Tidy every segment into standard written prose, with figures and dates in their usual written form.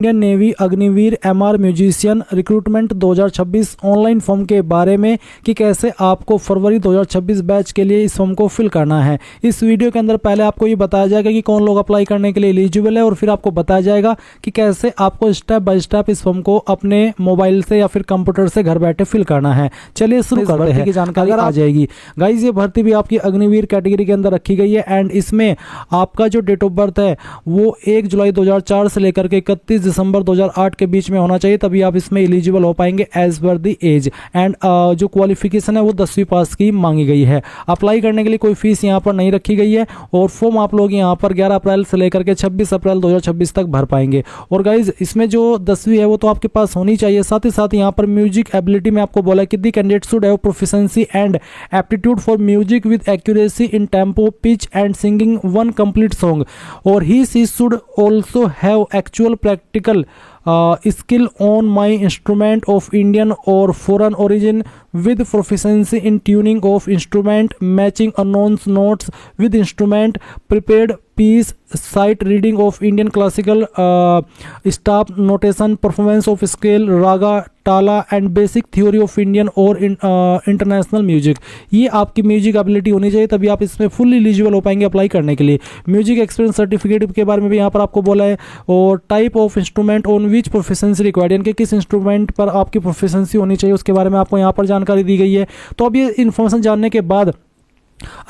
Indian navy Agniveer MR musician recruitment 2026 online form के बारे में कि कैसे आपको फरवरी 2026 बैच के लिए इस फॉर्म को फिल करना है। इस वीडियो के अंदर पहले आपको ये बताया जाएगा कि कौन लोग अप्लाई करने के लिए एलिजिबल है और फिर आपको बताया जाएगा कि कैसे आपको स्टेप बाय स्टेप इस फॉर्म को अपने मोबाइल से या फिर कंप्यूटर से घर बैठे फिल करना है। चलिए शुरू करते हैं की जानकारी आ जाएगी। गाइज ये भर्ती भी आपकी अग्निवीर कैटेगरी के अंदर रखी गई है एंड इसमें आपका जो डेट ऑफ बर्थ है वो 1 जुलाई 2004 से लेकर के 31 दिसंबर 2008 के बीच में होना चाहिए, तभी आप इसमें एलिजिबल हो पाएंगे as per the age. And जो क्वालिफिकेशन है वो 10वीं पास की मांगी गई है। अप्लाई करने के लिए कोई फीस यहाँ पर नहीं रखी गई है और फॉर्म आप लोग यहाँ पर 11 अप्रैल से लेकर के 26 अप्रैल 2026 तक भर पाएंगे। और गाइज इसमें जो 10वीं है वो तो आपके पास होनी चाहिए। साथ ही साथ यहाँ पर म्यूजिक एबिलिटी में आपको बोला कि the candidate should have proficiency and aptitude for music with accuracy in tempo pitch and singing one complete song और he she should also have actual practical skill on my instrument of Indian or foreign origin with proficiency in tuning of instrument, matching unknown notes with instrument, prepared piece, sight reading of Indian classical staff notation, performance of scale, raga, ताला and basic theory of Indian और international music. ये आपकी music ability होनी चाहिए, तभी आप इसमें full eligible हो पाएंगे अप्लाई करने के लिए। म्यूजिक एक्सपीरियंस सर्टिफिकेट के बारे में भी यहाँ पर आपको बोला है और type of instrument on which proficiency required, यानी कि किस इंस्ट्रूमेंट पर आपकी प्रोफिशिएंसी होनी चाहिए उसके बारे में आपको यहाँ पर जानकारी दी गई है। तो अब ये इन्फॉर्मेशन जानने के बाद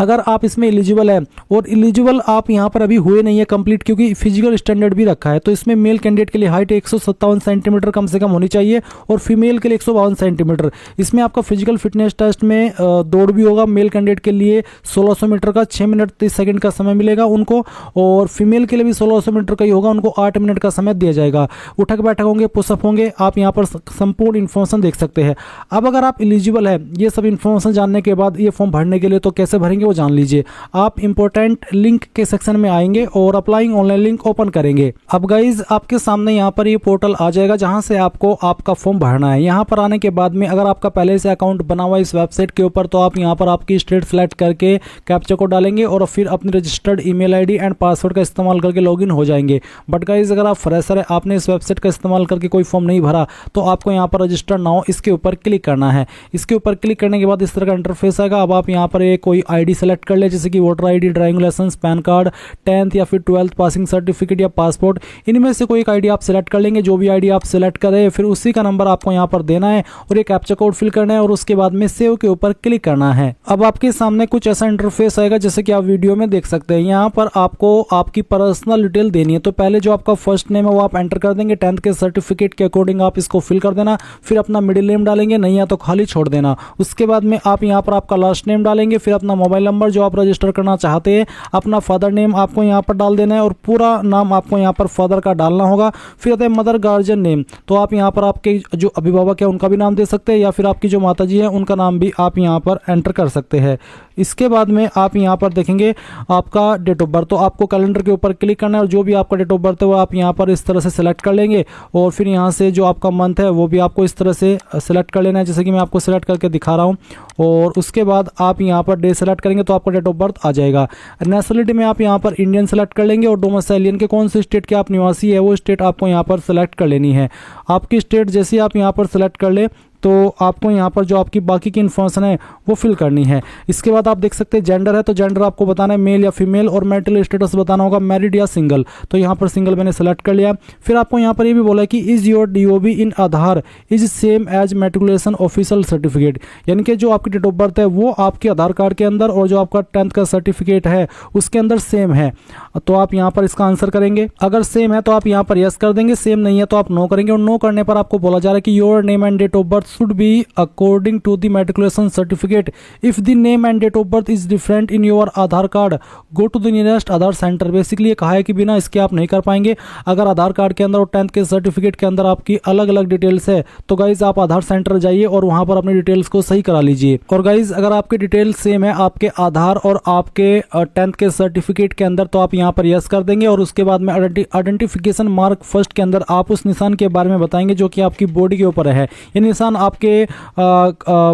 अगर आप इसमें एलिजिबल है और एलिजिबल आप यहाँ पर अभी हुए नहीं है कंप्लीट, क्योंकि फिजिकल स्टैंडर्ड भी रखा है, तो इसमें मेल कैंडिडेट के लिए हाइट 157 सेंटीमीटर कम से कम होनी चाहिए और फीमेल के लिए 152 सेंटीमीटर। इसमें आपका फिजिकल फिटनेस टेस्ट में दौड़ भी होगा। मेल कैंडिडेट के लिए 1600 मीटर का 6 मिनट 30 सेकंड का समय मिलेगा उनको और फीमेल के लिए भी 1600 मीटर का ही होगा, उनको 8 मिनट का समय दिया जाएगा। उठक बैठक होंगे, पुशअप होंगे, आप यहाँ पर संपूर्ण इन्फॉर्मेशन देख सकते हैं। अब अगर आप एलिजिबल है ये सब इन्फॉर्मेशन जानने के बाद ये फॉर्म भरने के लिए तो कैसे भरेंगे वो जान लीजिए। आप इंपॉर्टेंट लिंक के सेक्शन में आएंगे और अप्लाइंग ऑनलाइन लिंक ओपन करेंगे। अब गाइज आपके सामने यहाँ पर ये पोर्टल आ जाएगा जहां से आपको आपका फॉर्म भरना है। यहाँ पर आने के बाद में अगर आपका पहले से अकाउंट बना हुआ इस वेबसाइट के ऊपर, तो आप यहाँ पर आपकी स्टेट सेलेक्ट करके कैप्चा कोड डालेंगे और फिर अपनी registered email ID and password का इस्तेमाल करके लॉगिन हो जाएंगे। बट गाइज अगर आप फ्रेशर है, आपने इस वेबसाइट का इस्तेमाल करके कोई फॉर्म नहीं भरा, तो आपको यहाँ पर रजिस्टर नाउ इसके ऊपर क्लिक करना है। इसके ऊपर क्लिक करने के बाद इस तरह का इंटरफेस आएगा। अब आप यहाँ पर कोई आईडी सेलेक्ट कर ले, जैसे कि voter ID, driving licence, PAN card, 10th या फिर 12th पासिंग सर्टिफिकेट या पासपोर्ट, इनमें से कोई एक आईडी आप सेलेक्ट कर लेंगे। जो भी आईडी आप सेलेक्ट करें फिर उसी का नंबर आपको यहाँ पर देना है और ये कैप्चा कोड फिल करना है और उसके बाद में सेव के ऊपर क्लिक करना है। अब आपके सामने कुछ ऐसा इंटरफेस आएगा जैसे कि आप वीडियो में देख सकते हैं। यहाँ पर आपको आपकी पर्सनल डिटेल देनी है। तो पहले जो आपका फर्स्ट नेम है वो आप एंटर कर देंगे, 10th के सर्टिफिकेट के अकॉर्डिंग आप इसको फिल कर देना। फिर अपना मिडिल नेम डालेंगे, नहीं या तो खाली छोड़ देना। उसके बाद में आप यहाँ पर आपका लास्ट नेम डालेंगे, फिर अपना मोबाइल नंबर जो आप रजिस्टर करना चाहते हैं, अपना फादर नेम आपको यहाँ पर डाल देना है और पूरा नाम आपको यहाँ पर फादर का डालना होगा। फिर आता है मदर गार्जियन नेम, तो आप यहाँ पर आपके जो अभिभावक है उनका भी नाम दे सकते हैं या फिर आपकी जो माताजी है उनका नाम भी आप यहाँ पर एंटर कर सकते हैं। इसके बाद में आप यहाँ पर देखेंगे आपका डेट ऑफ बर्थ, तो आपको कैलेंडर के ऊपर क्लिक करना है और जो भी आपका डेट ऑफ बर्थ है वो आप यहाँ पर इस तरह से सिलेक्ट कर लेंगे और फिर यहाँ से जो आपका मंथ है वो भी आपको इस तरह से सिलेक्ट कर लेना है, जैसे कि मैं आपको सिलेक्ट करके दिखा रहा हूँ। और उसके बाद आप यहाँ पर डे सेलेक्ट करेंगे तो आपका डेट ऑफ बर्थ आ जाएगा। नेशनलिटी में आप यहाँ पर इंडियन सेलेक्ट कर लेंगे और डोमिसाइलियन के कौन से स्टेट के आप निवासी है वो स्टेट आपको यहाँ पर सेलेक्ट कर लेनी है। आपकी स्टेट जैसे आप यहाँ पर सेलेक्ट कर ले तो आपको यहाँ पर जो आपकी बाकी की इन्फॉर्मेशन है वो फिल करनी है। इसके बाद आप देख सकते हैं जेंडर है, तो जेंडर आपको बताना है मेल या फीमेल और मैरिटल स्टेटस बताना होगा मैरिड या सिंगल, तो यहाँ पर सिंगल मैंने सेलेक्ट कर लिया। फिर आपको यहाँ पर ये भी बोला है कि is your DOB in Aadhaar is same as matriculation official certificate, यानी कि जो आपकी डेट ऑफ बर्थ है वो आपके आधार कार्ड के अंदर और जो आपका 10th का सर्टिफिकेट है उसके अंदर सेम है, तो आप यहाँ पर इसका आंसर करेंगे। अगर सेम है तो आप यहाँ पर यस कर देंगे, सेम नहीं है तो आप नो करेंगे। और नो करने पर आपको बोला जा रहा है कि your name and date of birth should be according to the matriculation certificate. If the name and date of birth is different in your Aadhaar card, go to the nearest Aadhaar center. Basically ये कहा है कि बिना इसके आप नहीं कर पाएंगे। अगर आधार कार्ड के अंदर और 10th के सर्टिफिकेट के अंदर आपकी अलग अलग डिटेल्स है तो गाइज आप आधार सेंटर जाइए और वहां पर अपनी डिटेल्स को सही करा लीजिए। और गाइज अगर आपकी डिटेल्स सेम है आपके आधार और आपके 10th के सर्टिफिकेट के अंदर तो आप यहाँ पर यस कर देंगे और उसके बाद में आइडेंटिफिकेशन मार्क फर्स्ट के अंदर आप उस निशान के बारे में बताएंगे जो कि आपकी बॉडी के ऊपर है। ये निशान आपके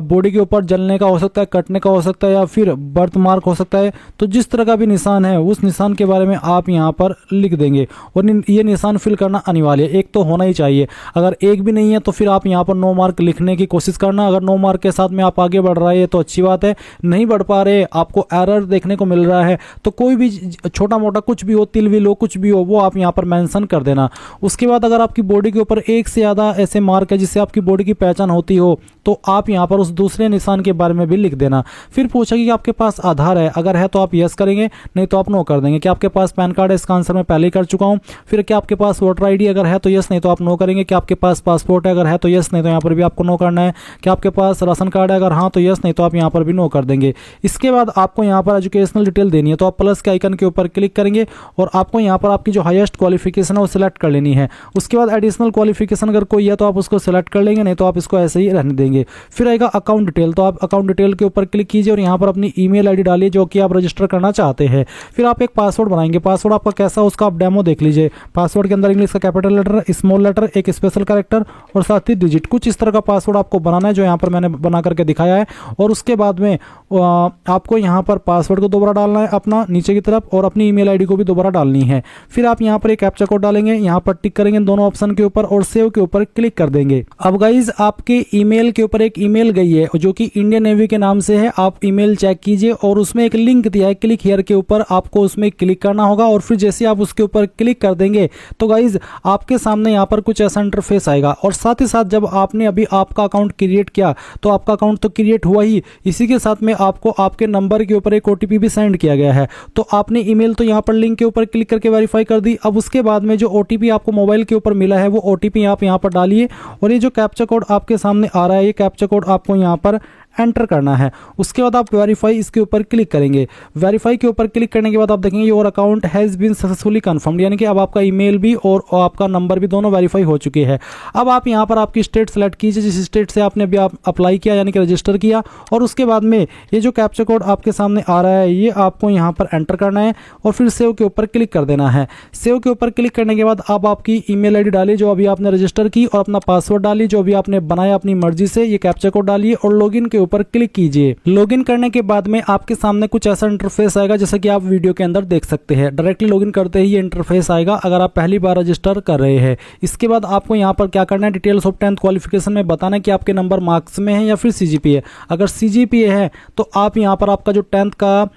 बॉडी के ऊपर जलने का हो सकता है, कटने का हो सकता है, या फिर बर्थ मार्क हो सकता है। तो जिस तरह का भी निशान है उस निशान के बारे में आप यहाँ पर लिख देंगे और ये निशान फिल करना अनिवार्य है, एक तो होना ही चाहिए। अगर एक भी नहीं है तो फिर आप यहाँ पर 9 मार्क लिखने की कोशिश करना। अगर 9 मार्क के साथ में आप आगे बढ़ रहे हैं तो अच्छी बात है, नहीं बढ़ पा रहे, आपको एरर देखने को मिल रहा है, तो कोई भी छोटा मोटा कुछ भी हो, तिल विल हो, कुछ भी हो, वो आप यहाँ पर मेंशन कर देना। उसके बाद अगर आपकी बॉडी के ऊपर एक से ज़्यादा ऐसे मार्क है जिससे आपकी बॉडी की पहचान होती हो तो आप यहाँ पर उस दूसरे निशान के बारे में भी लिख देना। फिर पूछेगी कि आपके पास आधार है, अगर है तो आप यस करेंगे, नहीं तो आप नो कर देंगे। क्या आपके पास पैन कार्ड है, इसका आंसर मैं पहले ही कर चुका हूँ। फिर क्या आपके पास वोटर आईडी, अगर है तो यस, नहीं तो आप नो करेंगे। क्या आपके पास पासपोर्ट है, अगर है तो यस, नहीं तो यहाँ पर भी आपको नो करना है। क्या आपके पास राशन कार्ड है, अगर हाँ तो यस, नहीं तो आप यहाँ पर भी नो कर देंगे। इसके बाद आपको यहाँ पर एजुकेशनल डिटेल देनी है, तो आप प्लस के आइकन के ऊपर क्लिक करेंगे और आपको यहाँ पर आपकी जो हाईएस्ट क्वालिफिकेशन है वो सिलेक्ट कर लेनी है। उसके बाद एडिशनल क्वालिफिकेशन अगर कोई है तो आप उसको सिलेक्ट कर लेंगे, नहीं तो आप इसको ऐसे ही रहने देंगे। फिर आएगा अकाउंट डिटेल, तो आप अकाउंट डिटेल के ऊपर क्लिक कीजिए और यहाँ पर अपनी ईमेल आईडी डालिए जो कि आप रजिस्टर करना चाहते हैं। फिर आप एक पासवर्ड बनाएंगे, पासवर्ड आपका कैसा उसका आप डेमो देख लीजिए। पासवर्ड के अंदर इंग्लिश का कैपिटल लेटर, स्मॉल लेटर, एक स्पेशल कैरेक्टर और साथ ही डिजिट, कुछ इस तरह का पासवर्ड आपको बनाना है जो यहाँ पर मैंने बना करके दिखाया है। और उसके बाद में आपको यहाँ पर पासवर्ड को दोबारा डालना है अपना नीचे की तरफ और अपनी ईमेल आईडी को भी दोबारा डालनी है। फिर आप यहाँ पर एक कैप्चा कोड डालेंगे, यहाँ पर टिक करेंगे दोनों ऑप्शन के ऊपर और सेव के ऊपर क्लिक कर देंगे। अब गाइज आपके ईमेल के ऊपर एक ईमेल गई है जो कि इंडियन नेवी के नाम से है। आप ईमेल चेक कीजिए और उसमें एक लिंक दिया है, क्लिक हियर के ऊपर आपको उसमें क्लिक करना होगा। और फिर जैसे आप उसके ऊपर क्लिक कर देंगे तो गाइज आपके सामने यहाँ पर कुछ ऐसा इंटरफेस आएगा। और साथ ही साथ जब आपने अभी आपका अकाउंट क्रिएट किया तो आपका अकाउंट तो क्रिएट हुआ ही, इसी के साथ में आपको आपके नंबर के ऊपर एक ओटीपी भी सेंड किया गया है। तो आपने ईमेल तो यहाँ पर लिंक के ऊपर क्लिक करके वेरीफाई कर दी। अब उसके बाद में जो ओटीपी आपको मोबाइल के ऊपर मिला है वो ओटीपी आप यहाँ पर डालिए और ये जो कैप्चा कोड आपके सामने आ रहा है ये कैप्चा कोड आपको यहाँ पर एंटर करना है। उसके बाद आप वेरीफाई इसके ऊपर क्लिक करेंगे। वेरीफाई के ऊपर क्लिक करने के बाद आप देखेंगे your account has been successfully confirmed, यानी कि अब आपका ईमेल भी और आपका नंबर भी दोनों वेरीफाई हो चुके हैं। अब आप यहाँ पर आपकी स्टेट सेलेक्ट कीजिए जिस स्टेट से आपने अभी अप्लाई किया यानी कि रजिस्टर किया। और उसके बाद में ये जो कैप्चा कोड आपके सामने आ रहा है ये आपको यहाँ पर एंटर करना है और फिर सेव के ऊपर क्लिक कर देना है। सेव के ऊपर क्लिक करने के बाद आप आपकी ईमेल आईडी डालिए जो अभी आपने रजिस्टर की और अपना पासवर्ड डालिए जो अभी आपने बनाया अपनी मर्जी से। ये कैप्चा कोड डालिए और लॉगिन के ऊपर क्लिक कीजिए। लॉगिन करने के बाद में आपके सामने कुछ ऐसा इंटरफेस आएगा जैसा कि आप वीडियो के अंदर देख सकते हैं। डायरेक्टली लॉगिन करते ही ये इंटरफेस आएगा अगर आप पहली बार रजिस्टर कर रहे हैं। इसके बाद आपको यहाँ पर क्या करना है, डिटेल्स ऑफ 10th क्वालिफिकेशन में बताना है कि आपके नंबर मार्क्स में है या फिर सीजीपीए। अगर सीजीपीए है तो आप यहाँ पर आपका जो 10th का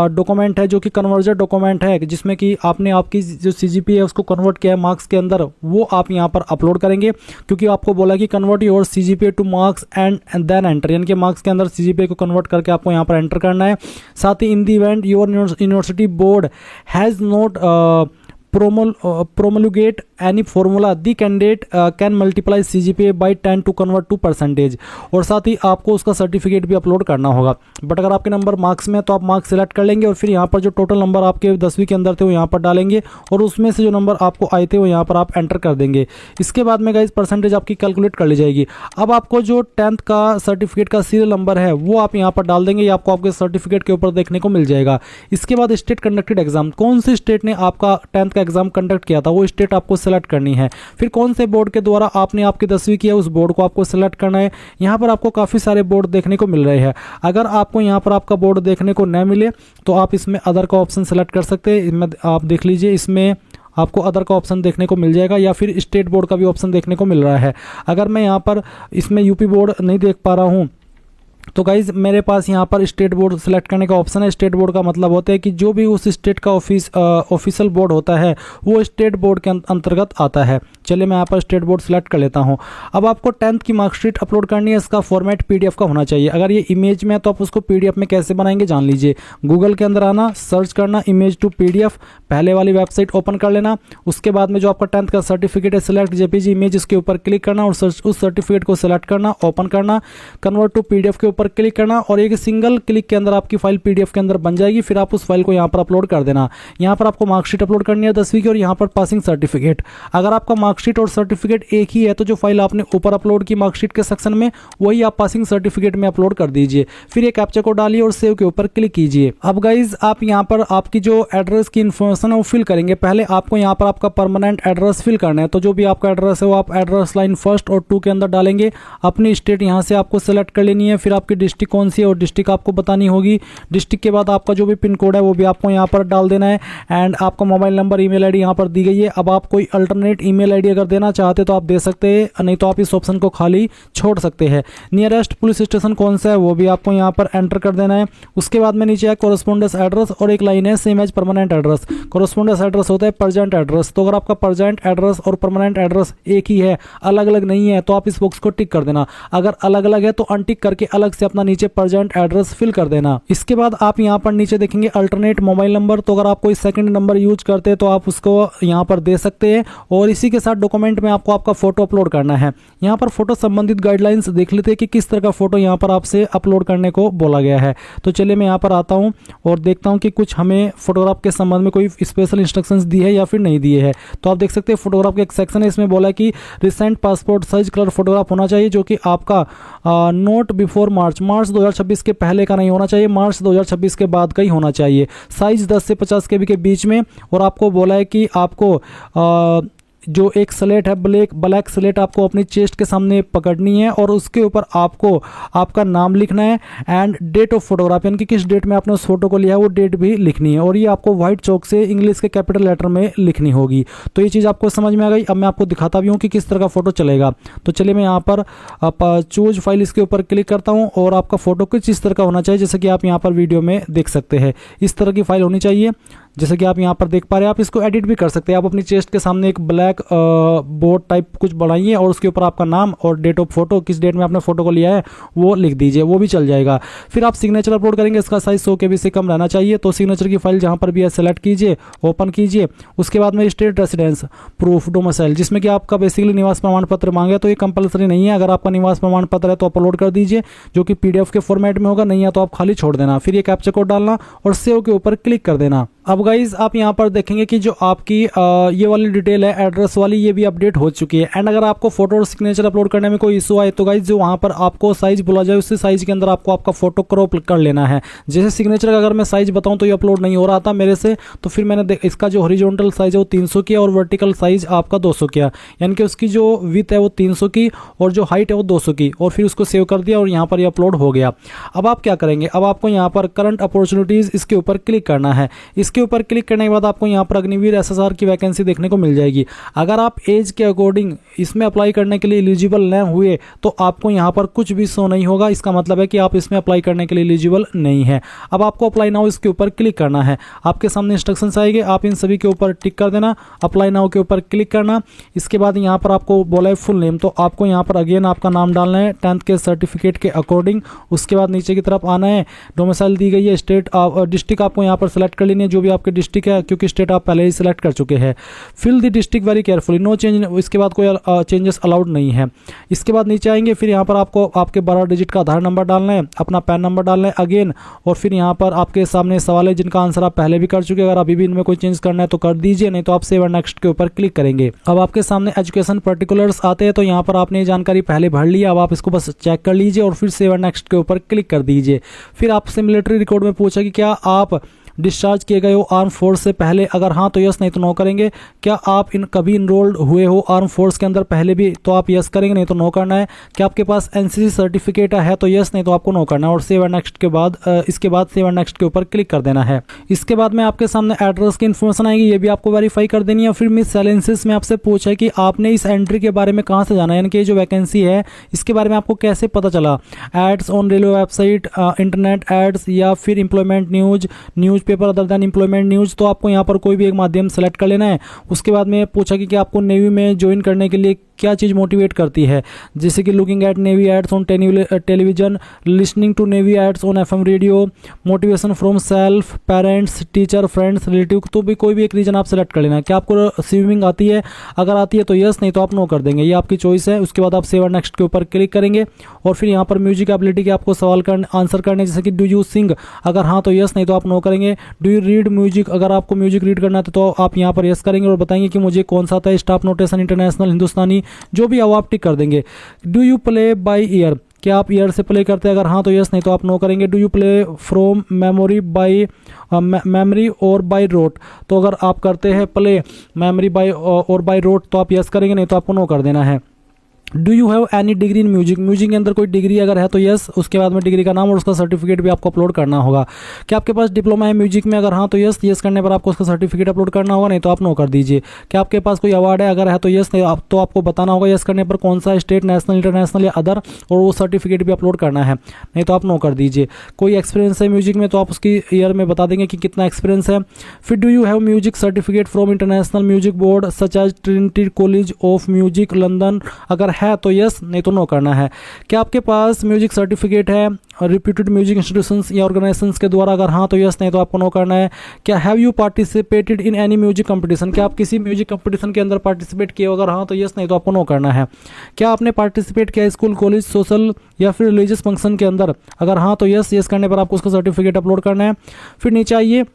डॉक्यूमेंट है जो कि कन्वर्जन डॉक्यूमेंट है जिसमें कि आपने आपकी जो सीजीपीए है उसको कन्वर्ट किया है मार्क्स के अंदर, वो आप यहाँ पर अपलोड करेंगे क्योंकि आपको बोला कि convert your CGPA to marks and then enter, यानी कि मार्क्स के अंदर सीजीपीए को कन्वर्ट करके आपको यहाँ पर एंटर करना है। साथ ही in the event your university board has not promulgate any formula the candidate can multiply CGPA by 10 to convert to percentage। और साथ ही आपको उसका सर्टिफिकेट भी अपलोड करना होगा। बट अगर आपके नंबर मार्क्स में है तो आप मार्क्स सेलेक्ट कर लेंगे और फिर यहाँ पर जो टोटल नंबर आपके 10वीं के अंदर थे वो यहाँ पर डालेंगे और उसमें से जो नंबर आपको आए थे वो यहाँ पर आप एंटर कर देंगे। इसके बाद में गाइस परसेंटेज आपकी कैलकुलेट कर ली जाएगी। अब आपको जो 10th का सर्टिफिकेट का सीरियल नंबर है वो आप यहाँ पर डाल देंगे, ये आपको आपके सर्टिफिकेट के ऊपर देखने को मिल जाएगा। इसके बाद स्टेट कंडक्टेड एग्जाम, कौन सी स्टेट ने आपका 10th का एग्जाम कंडक्ट किया था वो स्टेट आपको सेलेक्ट करनी है। फिर कौन से बोर्ड के द्वारा आपने आपकी 10वीं की है उस बोर्ड को आपको सेलेक्ट करना है। यहाँ पर आपको काफ़ी सारे बोर्ड देखने को मिल रहे हैं। अगर आपको यहाँ पर आपका बोर्ड देखने को न मिले तो आप इसमें अदर का ऑप्शन सेलेक्ट कर सकते हैं। आप देख लीजिए इसमें आपको अदर का ऑप्शन देखने को मिल जाएगा या फिर स्टेट बोर्ड का भी ऑप्शन देखने को मिल रहा है। अगर मैं यहाँ पर इसमें यूपी बोर्ड नहीं देख पा रहा हूँ तो गाइज मेरे पास यहाँ पर स्टेट बोर्ड सेलेक्ट करने का ऑप्शन है। स्टेट बोर्ड का मतलब होता है कि जो भी उस स्टेट का ऑफिशियल बोर्ड होता है वो स्टेट बोर्ड के अंतर्गत आता है। चलिए मैं यहाँ पर स्टेट बोर्ड सेलेक्ट कर लेता हूँ। अब आपको 10th की मार्कशीट अपलोड करनी है, इसका फॉर्मेट पीडीएफ का होना चाहिए। अगर ये इमेज में है तो आप उसको पीडीएफ में कैसे बनाएंगे जान लीजिए। गूगल के अंदर आना, सर्च करना इमेज टू पीडीएफ, पहले वाली वेबसाइट ओपन कर लेना। उसके बाद में जो आपका 10th का सर्टिफिकेट है सिलेक्ट जेपीजी इमेज, इसके ऊपर क्लिक करना और उस सर्टिफिकेट को सिलेक्ट करना, ओपन करना, कन्वर्ट टू पीडीएफ के ऊपर क्लिक करना और एक सिंगल क्लिक के अंदर आपकी फाइल पीडीएफ के अंदर बन जाएगी। फिर आप उस फाइल को यहाँ पर अपलोड कर देना। यहाँ पर आपको मार्कशीट अपलोड करनी है 10वीं की और यहाँ पर पासिंग सर्टिफिकेट। अगर आपका मार्कशीट और सर्टिफिकेट एक ही है तो जो फाइल आपने ऊपर अपलोड की मार्कशीट के सेक्शन में वही आप पासिंग सर्टिफिकेट में अपलोड कर दीजिए। फिर ये कैप्चा को डालिए और सेव के ऊपर क्लिक कीजिए। अब गाइज आप यहाँ पर आपकी जो एड्रेस की इन्फॉर्मेशन है वो फिल करेंगे। पहले आपको यहाँ पर आपका परमानेंट एड्रेस फिल करना है। तो जो भी आपका एड्रेस है वो आप एड्रेस लाइन 1 और 2 के अंदर डालेंगे। अपनी स्टेट यहाँ से आपको सेलेक्ट कर लेनी है। फिर आपकी डिस्ट्रिक्ट कौन सी है और डिस्ट्रिक्ट आपको बतानी होगी। डिस्ट्रिक्ट के बाद आपका जो भी पिन कोड है वो भी आपको यहाँ पर डाल देना है। एंड आपका मोबाइल नंबर, ईमेल आईडी यहाँ पर दी गई है। अब आप कोई अल्टरनेट ईमेल आईडी अगर देना चाहते तो आप दे सकते हैं, नहीं तो आप इस ऑप्शन को खाली छोड़ सकते हैं। नियरेस्ट पुलिस स्टेशन कौन सा है वो भी आपको यहाँ पर एंटर कर देना है। उसके बाद में नीचे है कोरेस्पोंडेंस एड्रेस और एक लाइन है same as permanent address. Correspondence address होता है प्रेजेंट एड्रेस। तो अगर आपका प्रेजेंट एड्रेस और परमानेंट एड्रेस एक ही है, अलग अलग नहीं है, तो आप इस बॉक्स को टिक कर देना। अगर अलग अलग है तो अनटिक करके अलग से अपना नीचे प्रेजेंट एड्रेस फिल कर देना। इसके बाद आप यहाँ पर नीचे देखेंगे अल्टरनेट मोबाइल नंबर। तो अगर आप कोई सेकंड नंबर यूज करते हैं तो आप उसको यहाँ पर दे सकते हैं। और इसी के साथ डॉक्यूमेंट में आपको आपका फोटो अपलोड करना है। यहाँ पर फोटो संबंधित गाइडलाइंस देख लेते हैं कि किस तरह का फोटो यहाँ पर आपसे अपलोड करने को बोला गया है। तो चलिए मैं यहाँ पर आता हूँ और देखता हूँ कि कुछ हमें फोटोग्राफ के संबंध में कोई स्पेशल इंस्ट्रक्शंस दी है या फिर नहीं दिए है। तो आप देख सकते हैं फोटोग्राफ का एक सेक्शन है, इसमें बोला है कि recent passport size colour photograph होना चाहिए जो कि आपका नोट बिफोर मार्च 2026 के पहले का नहीं होना चाहिए, मार्च 2026 के बाद का ही होना चाहिए। साइज 10 से 50 KB के बीच में। और आपको बोला है कि आपको जो एक स्लेट है ब्लैक स्लेट आपको अपनी चेस्ट के सामने पकड़नी है और उसके ऊपर आपको आपका नाम लिखना है एंड डेट ऑफ फोटोग्राफ, यानी कि किस डेट में आपने उस फोटो को लिया है वो डेट भी लिखनी है। और ये आपको व्हाइट चौक से इंग्लिश के कैपिटल लेटर में लिखनी होगी। तो ये चीज़ आपको समझ में आ गई। अब मैं आपको दिखाता भी हूँ कि किस तरह का फोटो चलेगा। तो चलिए मैं यहाँ पर चूज फाइल इसके ऊपर क्लिक करता हूँ और आपका फोटो किस इस तरह का होना चाहिए, जैसे कि आप यहाँ पर वीडियो में देख सकते हैं। इस तरह की फाइल होनी चाहिए जैसे कि आप यहाँ पर देख पा रहे हैं। आप इसको एडिट भी कर सकते हैं। आप अपनी चेस्ट के सामने एक ब्लैक बोर्ड टाइप कुछ बनाइए और उसके ऊपर आपका नाम और डेट ऑफ फोटो, किस डेट में आपने फोटो को लिया है वो लिख दीजिए, वो भी चल जाएगा। फिर आप सिग्नेचर अपलोड करेंगे। इसका साइज 100 KB से कम रहना चाहिए। तो सिग्नेचर की फाइल जहाँ पर भी है सेलेक्ट कीजिए, ओपन कीजिए। उसके बाद में स्टेट रेसिडेंस प्रूफ डोमिसाइल, जिसमें कि आपका बेसिकली निवास प्रमाण पत्र मांगे। तो ये कंपलसरी नहीं है। अगर आपका निवास प्रमाण पत्र है तो अपलोड कर दीजिए जो कि PDF के फॉर्मेट में होगा, नहीं है तो आप खाली छोड़ देना। फिर ये कैप्चा कोड डालना और सेव के ऊपर क्लिक कर देना। अब गाइज आप यहाँ पर देखेंगे कि जो आपकी ये वाली डिटेल है एड्रेस वाली, ये भी अपडेट हो चुकी है। एंड अगर आपको फोटो और सिग्नेचर अपलोड करने में कोई इशू आए तो गाइज जो वहाँ पर आपको साइज बोला जाए उसी साइज के अंदर आपको आपका फोटो क्रॉप कर लेना है। जैसे सिग्नेचर का अगर मैं साइज बताऊँ तो ये अपलोड नहीं हो रहा था मेरे से, तो फिर मैंने इसका जो हॉरिजॉन्टल साइज है वो 300 की और वर्टिकल साइज आपका 200 किया, यानी कि उसकी जो विड्थ है वो 300 की और जो हाइट है वो 200 की। और फिर उसको सेव कर दिया और यहाँ पर ये अपलोड हो गया। अब आप क्या करेंगे, अब आपको यहाँ पर करंट अपॉर्चुनिटीज इसके ऊपर क्लिक करना है। इसके ऊपर क्लिक करने के बाद आपको यहाँ पर अग्निवीर SSR की वैकेंसी देखने को मिल जाएगी। अगर आप एज के अकॉर्डिंग इसमें अप्लाई करने के लिए एलिजिबल न हुए तो आपको यहाँ पर कुछ भी शो नहीं होगा। इसका मतलब है कि आप इसमें अप्लाई करने के लिए एलिजिबल नहीं है। अब आपको अप्लाई नाउ इसके ऊपर क्लिक करना है। आपके सामने इंस्ट्रक्शंस आएंगे, आप इन सभी के ऊपर टिक कर देना। अप्लाई नाउ के ऊपर क्लिक करना। इसके बाद यहाँ पर आपको बोला है फुल नेम, तो आपको यहाँ पर अगेन आपका नाम डालना है 10th के सर्टिफिकेट के अकॉर्डिंग। उसके बाद नीचे की तरफ आना है, डोमिसाइल दी गई है, स्टेट डिस्ट्रिक्ट आपको यहाँ पर सेलेक्ट कर लेनी है जो भी आपके डिस्ट्रिक्ट है, क्योंकि स्टेट आप पहले ही सिलेक्ट कर चुके हैं। Fill the district very carefully, no change, इसके बाद कोई चेंजेस अलाउड नहीं है। इसके बाद नीचे आएंगे, फिर यहाँ पर आपको आपके 12 डिजिट का आधार नंबर डालना है, अपना पैन नंबर डालना है अगेन। और फिर यहाँ पर आपके सामने सवाल है जिनका आंसर आप पहले भी कर चुके हैं। अगर अभी भी इनमें कोई चेंज करना है तो कर दीजिए, नहीं तो आप सेव एंड नेक्स्ट के ऊपर क्लिक करेंगे। अब आपके सामने एजुकेशन पर्टिकुलर्स आते हैं, तो यहाँ पर आपने ये जानकारी पहले भर लिया। अब आप इसको बस चेक कर लीजिए और फिर सेव एंड नेक्स्ट के ऊपर क्लिक कर दीजिए। फिर आपसे मिलिट्री रिकॉर्ड में पूछा कि क्या आप डिस्चार्ज किए गए हो आर्म फोर्स से पहले, अगर हाँ तो यस, नहीं तो नो करेंगे। क्या आप कभी इनरोल्ड हुए हो आर्म फोर्स के अंदर पहले भी, तो आप यस करेंगे, नहीं तो नो करना है। क्या आपके पास NCC सर्टिफिकेट है तो यस, नहीं तो आपको नो करना है। और सेव एंड नेक्स्ट के बाद इसके बाद सेव एंड नेक्स्ट के ऊपर क्लिक कर देना है। इसके बाद में आपके सामने एड्रेस की इन्फॉर्मेशन आएगी, ये भी आपको वेरीफाई कर देनी है। फिर मिस सैलेंसिस में आपसे पूछा है कि आपने इस एंट्री के बारे में कहाँ से जाना है, यानी कि जो वैकेंसी है इसके बारे में आपको कैसे पता चला। Ads on railway website, internet ads, या फिर employment newspaper other than employment news. तो आपको यहाँ पर कोई भी एक माध्यम सेलेक्ट कर लेना है। उसके बाद में पूछा कि आपको नेवी में ज्वाइन करने के लिए क्या चीज़ मोटिवेट करती है, जैसे कि looking at navy ads on television, listening to navy ads on FM radio, motivation from self, parents, teacher, friends, relative. तो भी कोई भी एक रीजन आप सेलेक्ट कर लेना। क्या आपको स्विमिंग आती है? अगर आती है तो यस, नहीं तो आप नो कर देंगे, ये आपकी चॉइस है। उसके बाद आप सेव एंड नेक्स्ट के ऊपर क्लिक करेंगे और फिर यहाँ पर म्यूजिक एबिलिटी के आपको सवाल आंसर करने, जैसे कि डू यू सिंग, अगर हाँ तो यस, नहीं तो आप नो करेंगे। डू यू रीड म्यूजिक, अगर आपको म्यूजिक रीड करना है तो आप यहाँ पर यस करेंगे और बताएंगे कि मुझे कौन सा आता है, स्टाफ नोटेशन, इंटरनेशनल, हिंदुस्तानी, जो भी आप टिक कर देंगे। Do you play by year, क्या आप ईयर से प्ले करते हैं? अगर हाँ तो यस, नहीं तो आप नो करेंगे। Do you play from memory bye memory और बाय रोट, तो अगर आप करते हैं प्ले मेमोरी बाय और बाय रोट तो आप यस करेंगे, नहीं तो आपको नो कर देना है। Do you have any degree in music, music के अंदर कोई डिग्री अगर है तो यस, उसके बाद में डिग्री का नाम और उसका सर्टिफिकेट भी आपको अपलोड करना होगा। क्या आपके पास डिप्लोमा है म्यूजिक में? अगर हाँ तो यस, यस करने पर आपको उसका सर्टिफिकेट अपलोड करना होगा, नहीं तो आप नो कर दीजिए। क्या आपके पास कोई अवार्ड है? अगर है तो यस, तो आपको बताना होगा यस करने पर कौन सा, स्टेट, नेशनल, इंटरनेशनल या अदर, और वो सर्टिफिकेट भी अपलोड करना है, नहीं तो आप नो कर दीजिए। कोई एक्सपीरियंस है म्यूजिक में तो आप उसकी ईयर में बता देंगे कि कितना एक्सपीरियंस है। फिर do you have music certificate from international music board such as Trinity College of Music London, अगर है तो यस, नहीं तो नो करना है। क्या आपके पास म्यूजिक सर्टिफिकेट है रिप्यूटेड म्यूजिक इंस्टीट्यूशंस या ऑर्गेनाइजेशंस के द्वारा? अगर हाँ तो यस, नहीं तो आपको नो करना है। क्या have you participated in any music competition, क्या आप किसी म्यूजिक कंपटीशन के अंदर पार्टिसिपेट किए? अगर हाँ तो यस, नहीं तो आपको नो करना है। क्या आपने पार्टिसिपेट किया स्कूल, कॉलेज, सोशल या फिर रिलीजियस फंक्शन के अंदर? अगर हाँ तो यस, यस करने पर आपको उसका सर्टिफिकेट अपलोड करना है। फिर नीचे आइए,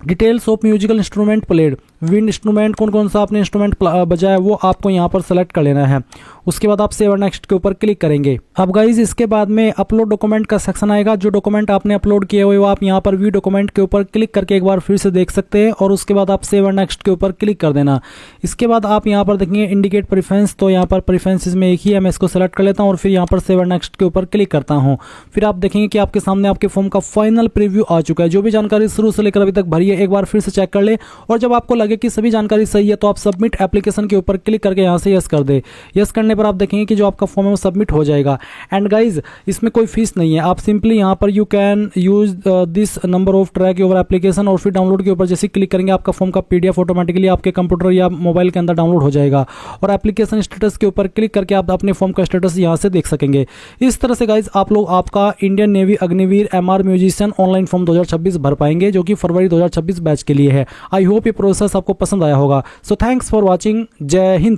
details of musical instrument played, wind instrument, कौन कौन सा आपने इंस्ट्रूमेंट बजाया वो आपको यहाँ पर सेलेक्ट कर लेना है। उसके बाद आप सेव और नेक्स्ट के ऊपर क्लिक करेंगे। अब गाइज इसके बाद में अपलोड डॉक्यूमेंट का सेक्शन आएगा। जो डॉक्यूमेंट आपने अपलोड किए हुए वो आप यहाँ पर व्यू डॉक्यूमेंट के ऊपर क्लिक करके एक बार फिर से देख सकते हैं और उसके बाद आप सेव और नेक्स्ट के ऊपर क्लिक कर देना। इसके बाद आप यहाँ पर देखेंगे इंडिकेट प्रेफरेंस, तो यहाँ पर प्रेफरेंसेस में एक ही है, मैं इसको सेलेक्ट कर लेता हूँ और फिर यहाँ पर सेव और नेक्स्ट के ऊपर क्लिक करता हूँ। फिर आप देखेंगे कि आपके सामने आपके फॉर्म का फाइनल प्रीव्यू आ चुका है। जो भी जानकारी शुरू से लेकर अभी तक भरी है एक बार फिर से चेक कर ले और जब आपको लगे कि सभी जानकारी सही है तो आप सबमिट एप्लीकेशन के ऊपर क्लिक करके यहाँ से यस कर दे। यस करने पर आप देखेंगे कि जो आपका फॉर्म है वो सबमिट हो जाएगा। एंड गाइज इसमें कोई फीस नहीं है, आप सिंपली यहाँ पर you can use this number of track your application और फिर डाउनलोड के ऊपर जैसे क्लिक करेंगे आपका फॉर्म का PDF ऑटोमेटिकली आपके कंप्यूटर या मोबाइल के अंदर डाउनलोड हो जाएगा और एप्लीकेशन स्टेटस के ऊपर क्लिक करके आप अपने फॉर्म का स्टेटस यहाँ से देख सकेंगे। इस तरह से गाइज आप लोग आपका Indian navy Agniveer MR musician online form 2026 भर पाएंगे जो कि फरवरी 2026 बैच के लिए है। आई होप ये प्रोसेस आपको पसंद आया होगा। So thanks for watching. जय हिंद।